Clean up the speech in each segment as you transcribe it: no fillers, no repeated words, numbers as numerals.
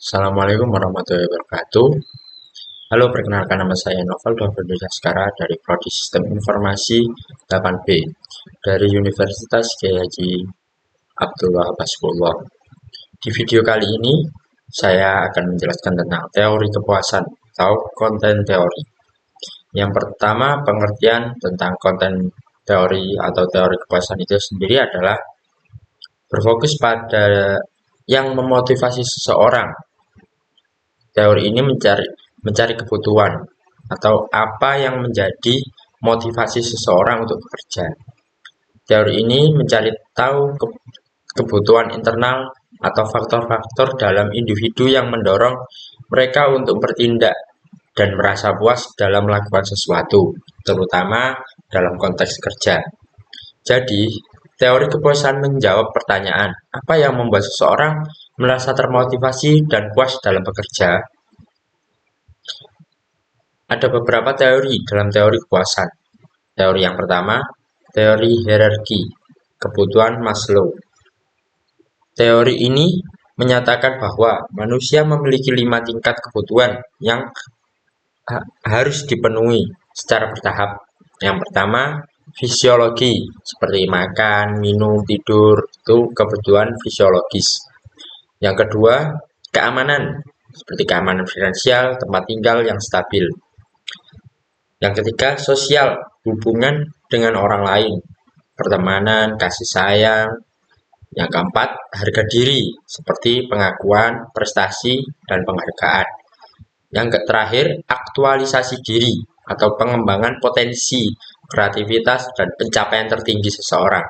Assalamualaikum warahmatullahi wabarakatuh. Halo, perkenalkan nama saya Novel Sekarang dari Prodi Sistem Informasi 8B dari Universitas Kiai Haji Abdul Wahab Hasbullah. Di video kali ini saya akan menjelaskan tentang teori kepuasan atau konten teori. Yang pertama, pengertian tentang konten teori atau teori kepuasan itu sendiri adalah berfokus pada yang memotivasi seseorang. Teori ini mencari kebutuhan atau apa yang menjadi motivasi seseorang untuk bekerja. Teori ini mencari tahu kebutuhan internal atau faktor-faktor dalam individu yang mendorong mereka untuk bertindak dan merasa puas dalam melakukan sesuatu, terutama dalam konteks kerja. Jadi, teori kepuasan menjawab pertanyaan, apa yang membuat seseorang merasa termotivasi dan puas dalam bekerja? Ada beberapa teori dalam teori kepuasan. Teori yang pertama, teori hierarki kebutuhan Maslow. Teori ini menyatakan bahwa manusia memiliki 5 tingkat kebutuhan yang harus dipenuhi secara bertahap. Yang pertama, fisiologi, seperti makan, minum, tidur, itu kebutuhan fisiologis. Yang kedua, keamanan, seperti keamanan finansial, tempat tinggal yang stabil. Yang ketiga, sosial, hubungan dengan orang lain, pertemanan, kasih sayang. Yang keempat, harga diri, seperti pengakuan, prestasi, dan penghargaan. Yang terakhir, aktualisasi diri atau pengembangan potensi, kreativitas, dan pencapaian tertinggi seseorang.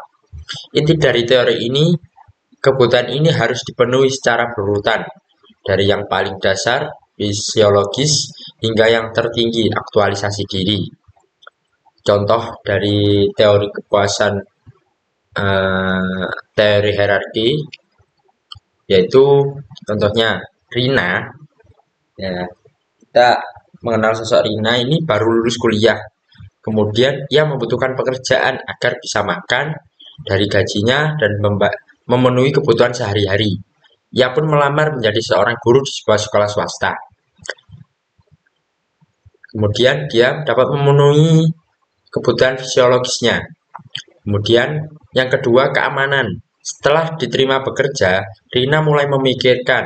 Inti dari teori ini, kebutuhan ini harus dipenuhi secara berurutan, dari yang paling dasar, fisiologis, hingga yang tertinggi, aktualisasi diri. Contoh dari teori kepuasan teori hierarki, yaitu contohnya Rina. Ya, kita mengenal sosok Rina ini baru lulus kuliah. Kemudian ia membutuhkan pekerjaan agar bisa makan dari gajinya dan memenuhi kebutuhan sehari-hari. Ia pun melamar menjadi seorang guru di sebuah sekolah swasta. Kemudian dia dapat memenuhi kebutuhan fisiologisnya. Kemudian yang kedua, keamanan. Setelah diterima bekerja, Rina mulai memikirkan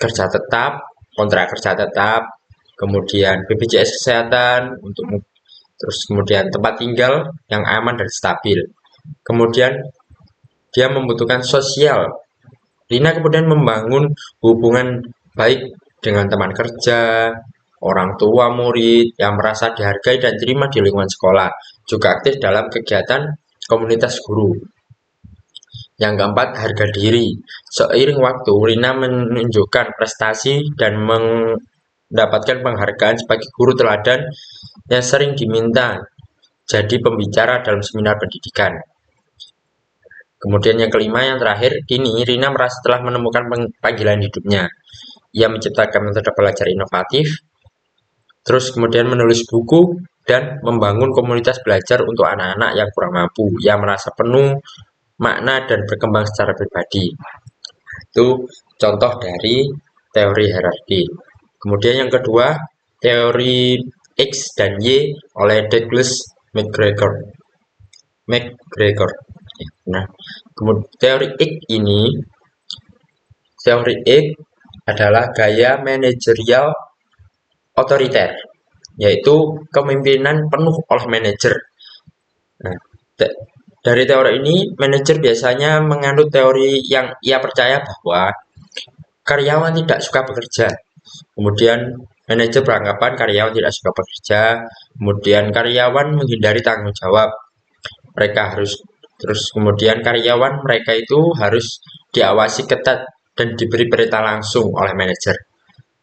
kerja tetap, kontrak kerja tetap, kemudian BPJS kesehatan terus kemudian tempat tinggal yang aman dan stabil. Kemudian dia membutuhkan sosial. Rina kemudian membangun hubungan baik dengan teman kerja, orang tua murid yang merasa dihargai dan terima di lingkungan sekolah, juga aktif dalam kegiatan komunitas guru. Yang keempat, harga diri. Seiring waktu, Rina menunjukkan prestasi dan mendapatkan penghargaan sebagai guru teladan yang sering diminta jadi pembicara dalam seminar pendidikan. Kemudian yang kelima, yang terakhir, kini Rina merasa telah menemukan panggilan hidupnya. Ia menciptakan metode belajar inovatif, terus kemudian menulis buku, dan membangun komunitas belajar untuk anak-anak yang kurang mampu. Ia merasa penuh makna dan berkembang secara pribadi. Itu contoh dari teori hierarki. Kemudian yang kedua, teori X dan Y oleh Douglas McGregor. Nah, kemudian teori X adalah gaya manajerial otoriter, yaitu kepemimpinan penuh oleh manajer. Nah, dari teori ini, manajer biasanya menganut teori yang ia percaya bahwa karyawan tidak suka bekerja. Kemudian manajer beranggapan karyawan tidak suka bekerja. Kemudian karyawan menghindari tanggung jawab. Kemudian karyawan mereka itu harus diawasi ketat dan diberi perintah langsung oleh manajer.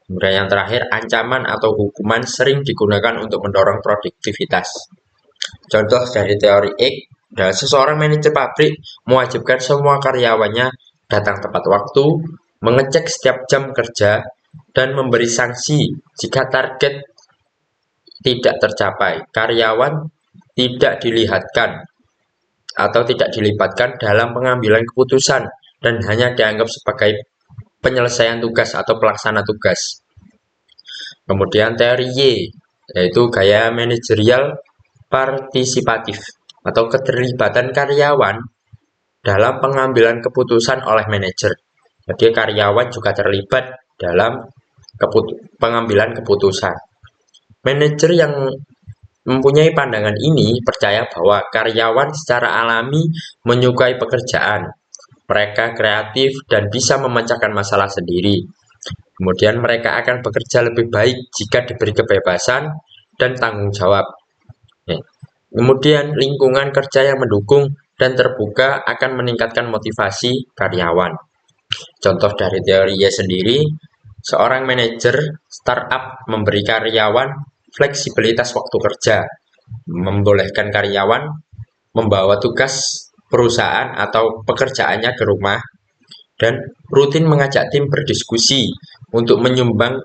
Kemudian yang terakhir, ancaman atau hukuman sering digunakan untuk mendorong produktivitas. Contoh dari teori X, seseorang manajer pabrik mewajibkan semua karyawannya datang tepat waktu, mengecek setiap jam kerja, dan memberi sanksi jika target tidak tercapai. Karyawan tidak dilihatkan atau tidak dilibatkan dalam pengambilan keputusan dan hanya dianggap sebagai penyelesaian tugas atau pelaksana tugas. Kemudian teori Y, yaitu gaya manajerial partisipatif atau keterlibatan karyawan dalam pengambilan keputusan oleh manajer. Jadi karyawan juga terlibat dalam pengambilan keputusan. Manajer yang mempunyai pandangan ini percaya bahwa karyawan secara alami menyukai pekerjaan. Mereka kreatif dan bisa memecahkan masalah sendiri. Kemudian mereka akan bekerja lebih baik jika diberi kebebasan dan tanggung jawab. Kemudian lingkungan kerja yang mendukung dan terbuka akan meningkatkan motivasi karyawan. Contoh dari teorinya sendiri, seorang manajer startup memberi karyawan fleksibilitas waktu kerja, membolehkan karyawan membawa tugas perusahaan atau pekerjaannya ke rumah, dan rutin mengajak tim berdiskusi untuk menyumbang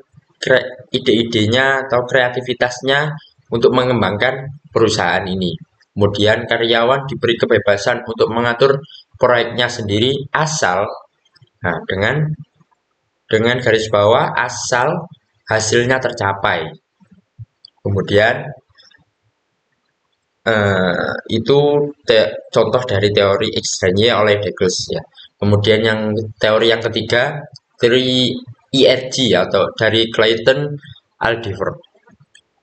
ide-idenya atau kreativitasnya untuk mengembangkan perusahaan ini. Kemudian karyawan diberi kebebasan untuk mengatur proyeknya sendiri asal dengan garis bawah asal hasilnya tercapai. Kemudian itu contoh dari teori X-ray oleh Douglas ya. Kemudian teori yang ketiga, teori ERG atau dari Clayton Aldiver.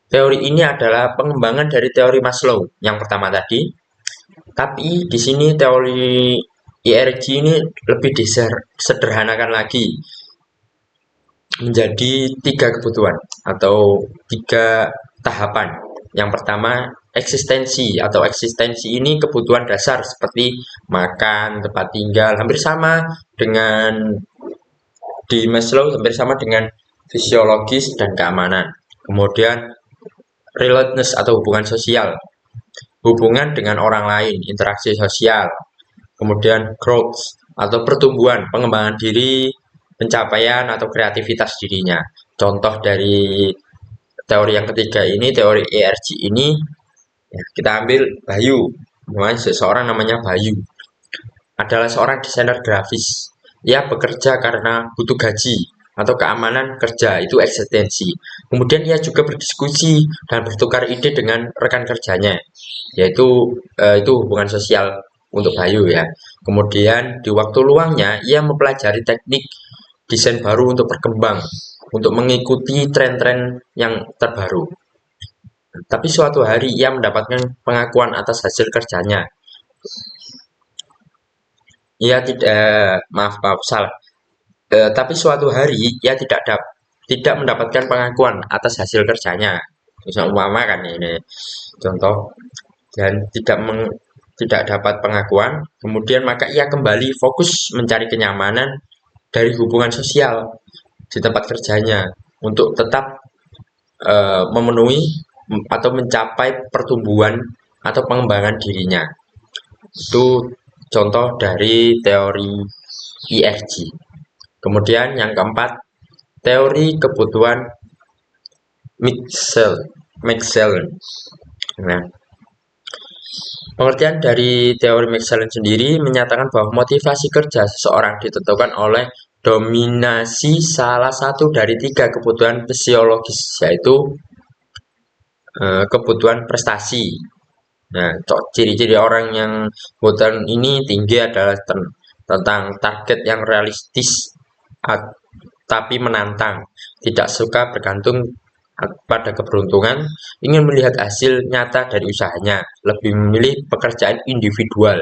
Teori ini adalah pengembangan dari teori Maslow yang pertama tadi. Tapi di sini teori ERG ini lebih disederhanakan lagi menjadi 3 kebutuhan atau 3 tahapan. Yang pertama, eksistensi ini kebutuhan dasar seperti makan, tempat tinggal, hampir sama dengan di Maslow, hampir sama dengan fisiologis dan keamanan. Kemudian relatedness atau hubungan sosial, hubungan dengan orang lain, interaksi sosial. Kemudian growth atau pertumbuhan, pengembangan diri, pencapaian atau kreativitas dirinya. Contoh dari teori yang ketiga ini, teori ERG ini, kita ambil Bayu. Seseorang namanya Bayu adalah seorang desainer grafis. Ia bekerja karena butuh gaji atau keamanan kerja, itu eksistensi. Kemudian ia juga berdiskusi dan bertukar ide dengan rekan kerjanya, yaitu itu hubungan sosial untuk Bayu ya. Kemudian di waktu luangnya ia mempelajari teknik desain baru untuk berkembang, untuk mengikuti tren-tren yang terbaru. Tapi suatu hari ia mendapatkan pengakuan atas hasil kerjanya. Ia tidak, maaf salah. Tapi suatu hari ia tidak mendapatkan pengakuan atas hasil kerjanya. Misalnya umpama kan ini contoh, dan tidak dapat pengakuan, kemudian maka ia kembali fokus mencari kenyamanan dari hubungan sosial di tempat kerjanya untuk tetap memenuhi atau mencapai pertumbuhan atau pengembangan dirinya. Itu contoh dari teori ERG. Kemudian yang keempat, teori kebutuhan Maxwell. Nah, pengertian dari teori Maxwell sendiri menyatakan bahwa motivasi kerja seseorang ditentukan oleh dominasi salah satu dari 3 kebutuhan fisiologis, yaitu kebutuhan prestasi. Nah, ciri-ciri orang yang kebutuhan ini tinggi adalah tentang target yang realistis tapi menantang, tidak suka bergantung pada keberuntungan, ingin melihat hasil nyata dari usahanya, lebih memilih pekerjaan individual.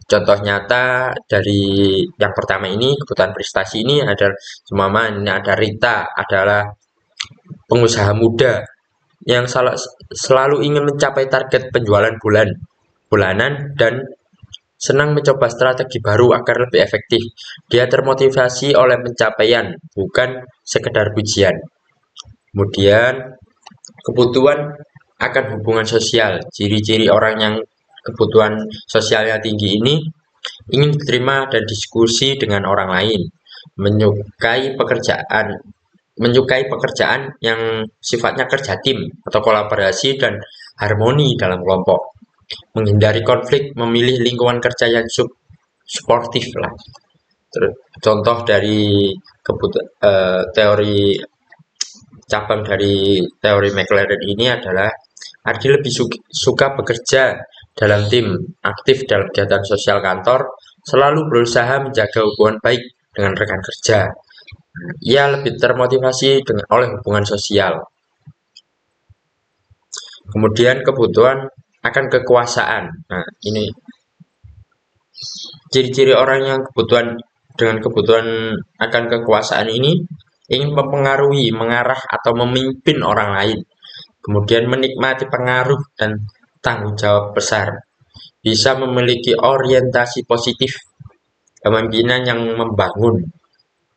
Contoh nyata dari yang pertama ini, kebutuhan prestasi ini adalah ada Rita, adalah pengusaha muda yang selalu ingin mencapai target penjualan bulanan dan senang mencoba strategi baru agar lebih efektif. Dia termotivasi oleh pencapaian, bukan sekedar pujian. Kemudian kebutuhan akan hubungan sosial. Ciri-ciri orang yang kebutuhan sosialnya tinggi ini ingin diterima dan diskusi dengan orang lain, menyukai pekerjaan yang sifatnya kerja tim atau kolaborasi dan harmoni dalam kelompok, menghindari konflik, memilih lingkungan kerja yang suportif lah. Contoh dari teori cabang dari teori McLaren ini adalah Ardi lebih suka bekerja dalam tim, aktif dalam kegiatan sosial kantor, selalu berusaha menjaga hubungan baik dengan rekan kerja. Ia lebih termotivasi oleh hubungan sosial. Kemudian kebutuhan akan kekuasaan. Nah, ini ciri-ciri orang yang dengan kebutuhan akan kekuasaan ini ingin mempengaruhi, mengarah atau memimpin orang lain. Kemudian menikmati pengaruh dan tanggung jawab besar. Bisa memiliki orientasi positif, kepemimpinan yang membangun,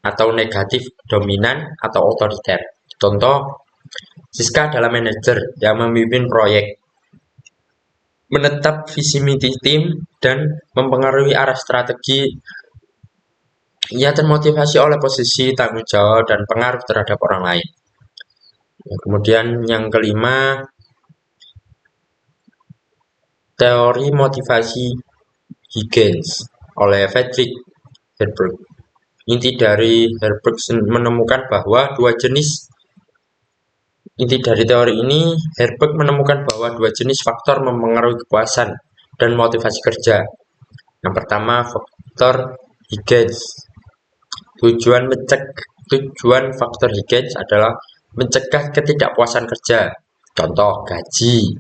atau negatif, dominan atau otoriter. Contoh, Siska adalah manajer yang memimpin proyek, menetap visi misi tim, dan mempengaruhi arah strategi. Ia termotivasi oleh posisi tanggung jawab dan pengaruh terhadap orang lain. Kemudian yang kelima, teori motivasi Huygens oleh Friedrich Herbert. Inti dari Herbert menemukan bahwa Inti dari teori ini, Herbert menemukan bahwa dua jenis faktor mempengaruhi kepuasan dan motivasi kerja. Yang pertama, faktor Huygens. Tujuan faktor Huygens adalah mencegah ketidakpuasan kerja. Contoh, gaji,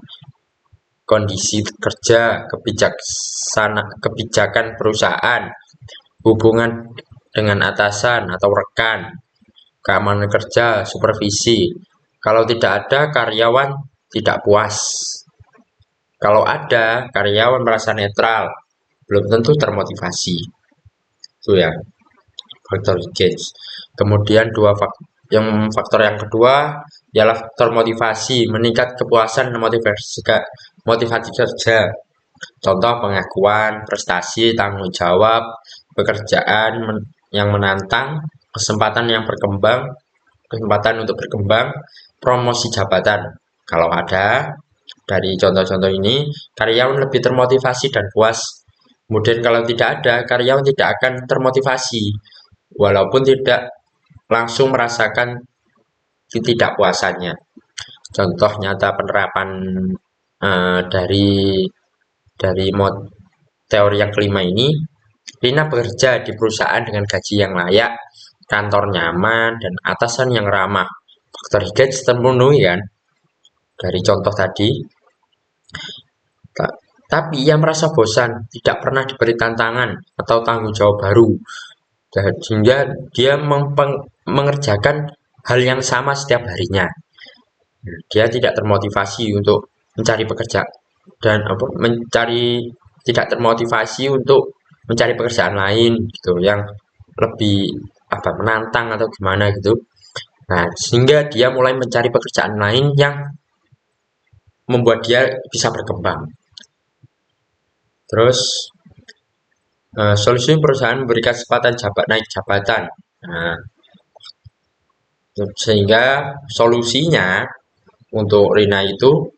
kondisi kerja, kebijakan perusahaan, hubungan dengan atasan atau rekan, keamanan kerja, supervisi. Kalau tidak ada, karyawan tidak puas. Kalau ada, karyawan merasa netral, belum tentu termotivasi. Itu ya, faktor Huygens. Kemudian faktor yang kedua ialah faktor motivasi, meningkat kepuasan dan motivasi kerja. Contoh, pengakuan, prestasi, tanggung jawab, pekerjaan yang menantang, kesempatan untuk berkembang, promosi jabatan. Kalau ada, dari contoh-contoh ini, karyawan lebih termotivasi dan puas. Kemudian kalau tidak ada, karyawan tidak akan termotivasi, walaupun tidak langsung merasakan ketidakpuasannya. Contoh nyata penerapan dari teori yang kelima ini, Rina bekerja di perusahaan dengan gaji yang layak, kantor nyaman, dan atasan yang ramah. Faktor Huygens terpenuhi kan dari contoh tadi. Tapi ia merasa bosan, tidak pernah diberi tantangan atau tanggung jawab baru, sehingga dia mengerjakan hal yang sama setiap harinya. Dia tidak termotivasi untuk mencari pekerjaan dan tidak termotivasi untuk mencari pekerjaan lain gitu yang lebih menantang atau gimana gitu. Nah, sehingga dia mulai mencari pekerjaan lain yang membuat dia bisa berkembang. Terus solusi perusahaan memberikan kesempatan naik jabatan. Nah, sehingga solusinya untuk Rina itu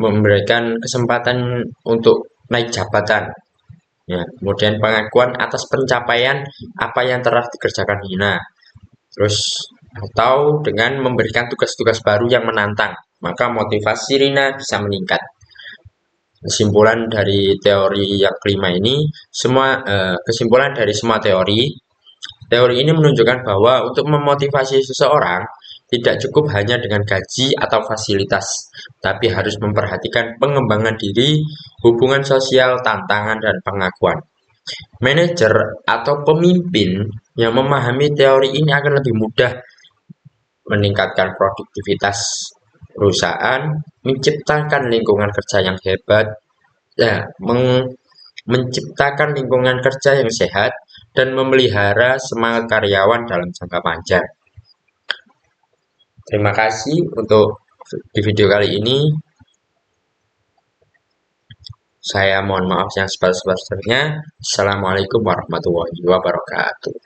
memberikan kesempatan untuk naik jabatan. Ya, kemudian pengakuan atas pencapaian apa yang telah dikerjakan Rina. Terus atau dengan memberikan tugas-tugas baru yang menantang, maka motivasi Rina bisa meningkat. Kesimpulan dari teori yang kelima ini, kesimpulan dari semua teori ini menunjukkan bahwa untuk memotivasi seseorang tidak cukup hanya dengan gaji atau fasilitas, tapi harus memperhatikan pengembangan diri, hubungan sosial, tantangan, dan pengakuan. Manajer atau pemimpin yang memahami teori ini akan lebih mudah meningkatkan produktivitas perusahaan, menciptakan lingkungan kerja yang hebat, menciptakan lingkungan kerja yang sehat, dan memelihara semangat karyawan dalam jangka panjang. Terima kasih untuk di video kali ini. Saya mohon maaf yang sebesar-besarnya. Assalamualaikum warahmatullahi wabarakatuh.